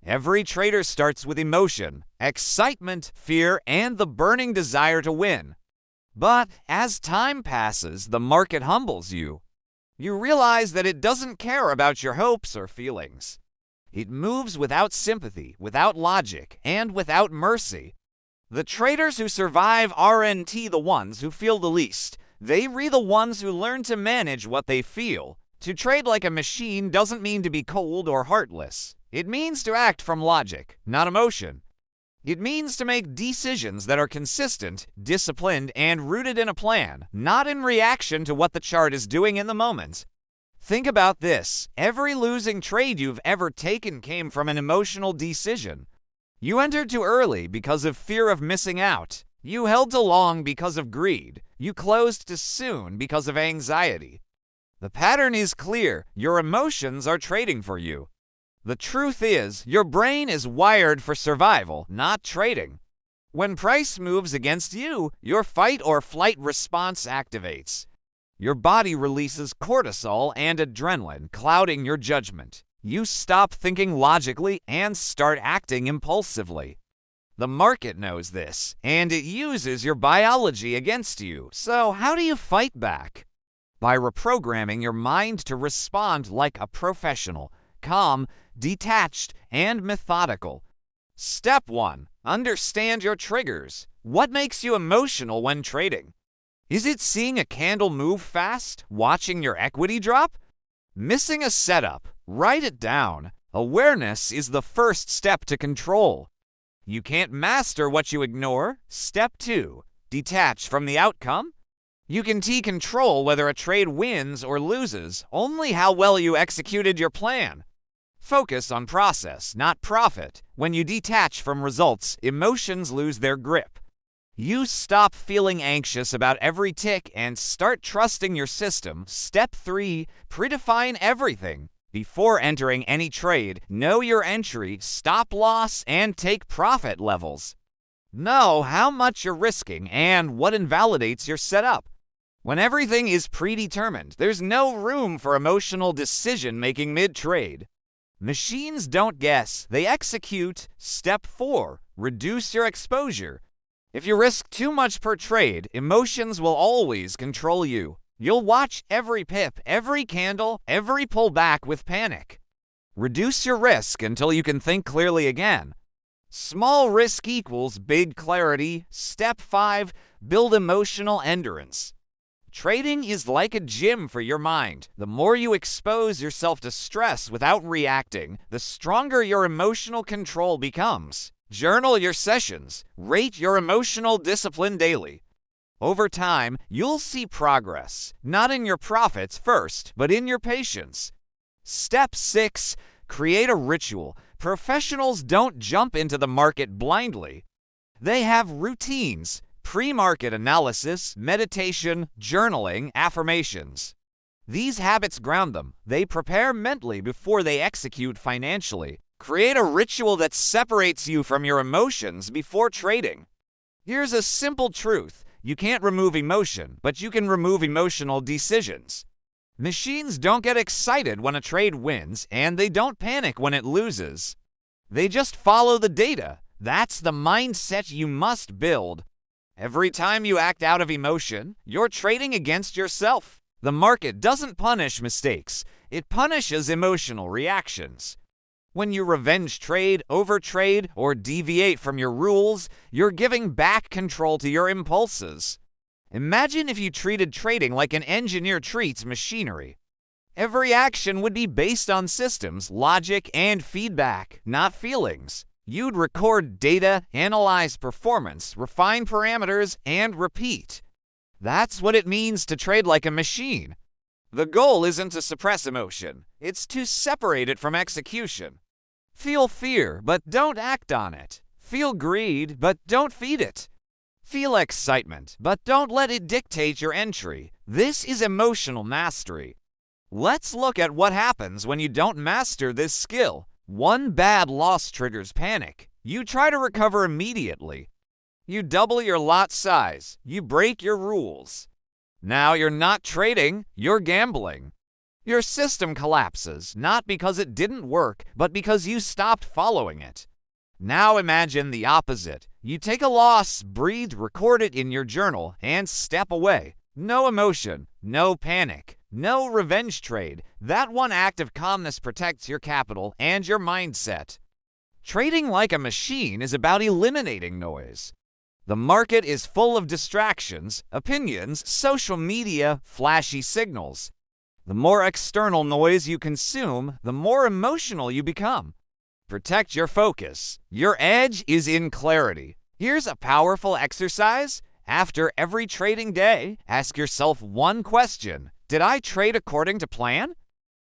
Every trader starts with emotion, excitement, fear, and the burning desire to win. But as time passes, the market humbles you. You realize that it doesn't care about your hopes or feelings. It moves without sympathy, without logic, and without mercy. The traders who survive aren't the ones who feel the least. They are the ones who learn to manage what they feel. To trade like a machine doesn't mean to be cold or heartless. It means to act from logic, not emotion. It means to make decisions that are consistent, disciplined, and rooted in a plan, not in reaction to what the chart is doing in the moment. Think about this. Every losing trade you've ever taken came from an emotional decision. You entered too early because of fear of missing out. You held too long because of greed. You closed too soon because of anxiety. The pattern is clear. Your emotions are trading for you. The truth is, your brain is wired for survival, not trading. When price moves against you, your fight or flight response activates. Your body releases cortisol and adrenaline, clouding your judgment. You stop thinking logically and start acting impulsively. The market knows this, and it uses your biology against you. So how do you fight back? By reprogramming your mind to respond like a professional, calm, detached, and methodical. Step 1. Understand your triggers. What makes you emotional when trading? Is it seeing a candle move fast? Watching your equity drop? Missing a setup? Write it down. Awareness is the first step to control. You can't master what you ignore. Step 2. Detach from the outcome. You can control whether a trade wins or loses, only how well you executed your plan. Focus on process, not profit. When you detach from results, emotions lose their grip. You stop feeling anxious about every tick and start trusting your system. Step 3. Predefine everything. Before entering any trade, know your entry, stop loss, and take profit levels. Know how much you're risking and what invalidates your setup. When everything is predetermined, there's no room for emotional decision-making mid-trade. Machines don't guess, they execute. Step 4. Reduce your exposure. If you risk too much per trade, emotions will always control you. You'll watch every pip, every candle, every pullback with panic. Reduce your risk until you can think clearly again. Small risk equals big clarity. Step 5. Build emotional endurance. Trading is like a gym for your mind. The more you expose yourself to stress without reacting, the stronger your emotional control becomes. Journal your sessions. Rate your emotional discipline daily. Over time, you'll see progress, not in your profits first, but in your patience. Step 6. Create a ritual. Professionals don't jump into the market blindly. They have routines. Pre-market analysis, meditation, journaling, affirmations. These habits ground them. They prepare mentally before they execute financially. Create a ritual that separates you from your emotions before trading. Here's a simple truth. You can't remove emotion, but you can remove emotional decisions. Machines don't get excited when a trade wins, and they don't panic when it loses. They just follow the data. That's the mindset you must build. Every time you act out of emotion, you're trading against yourself. The market doesn't punish mistakes. It punishes emotional reactions. When you revenge trade, overtrade, or deviate from your rules, you're giving back control to your impulses. Imagine if you treated trading like an engineer treats machinery. Every action would be based on systems, logic, and feedback, not feelings. You'd record data, analyze performance, refine parameters, and repeat. That's what it means to trade like a machine. The goal isn't to suppress emotion. It's to separate it from execution. Feel fear, but don't act on it. Feel greed, but don't feed it. Feel excitement, but don't let it dictate your entry. This is emotional mastery. Let's look at what happens when you don't master this skill. One bad loss triggers panic. You try to recover immediately. You double your lot size. You break your rules. Now you're not trading, you're gambling. Your system collapses, not because it didn't work, but because you stopped following it. Now imagine the opposite. You take a loss, breathe, record it in your journal, and step away. No emotion, no panic, no revenge trade. That one act of calmness protects your capital and your mindset. Trading like a machine is about eliminating noise. The market is full of distractions, opinions, social media, flashy signals. The more external noise you consume, the more emotional you become. Protect your focus. Your edge is in clarity. Here's a powerful exercise. After every trading day, ask yourself one question. Did I trade according to plan?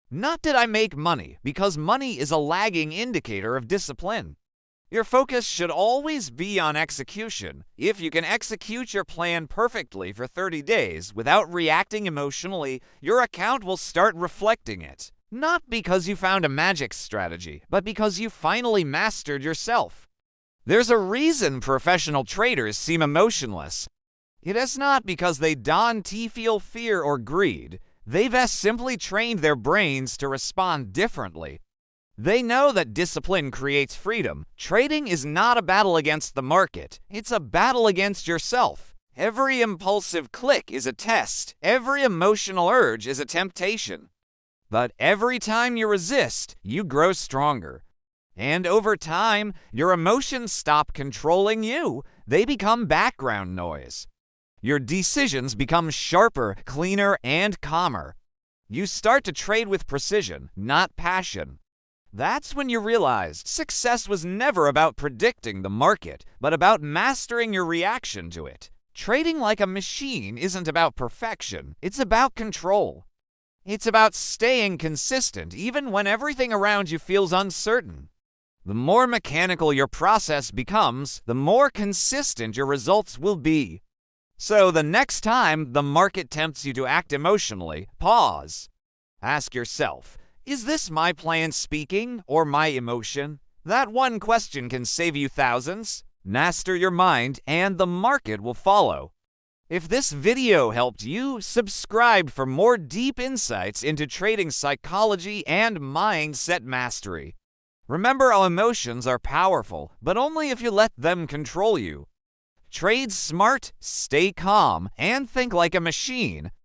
Not did I make money, because money is a lagging indicator of discipline. Your focus should always be on execution. If you can execute your plan perfectly for 30 days without reacting emotionally, your account will start reflecting it. Not because you found a magic strategy, but because you finally mastered yourself. There's a reason professional traders seem emotionless. It is not because they don't feel fear or greed. They've simply trained their brains to respond differently. They know that discipline creates freedom. Trading is not a battle against the market. It's a battle against yourself. Every impulsive click is a test. Every emotional urge is a temptation. But every time you resist, you grow stronger. And over time, your emotions stop controlling you. They become background noise. Your decisions become sharper, cleaner, and calmer. You start to trade with precision, not passion. That's when you realize success was never about predicting the market, but about mastering your reaction to it. Trading like a machine isn't about perfection, it's about control. It's about staying consistent even when everything around you feels uncertain. The more mechanical your process becomes, the more consistent your results will be. So the next time the market tempts you to act emotionally, pause. Ask yourself, is this my plan speaking or my emotion? That one question can save you thousands. Master your mind and the market will follow. If this video helped you, subscribe for more deep insights into trading psychology and mindset mastery. Remember, our emotions are powerful, but only if you let them control you. Trade smart, stay calm, and think like a machine.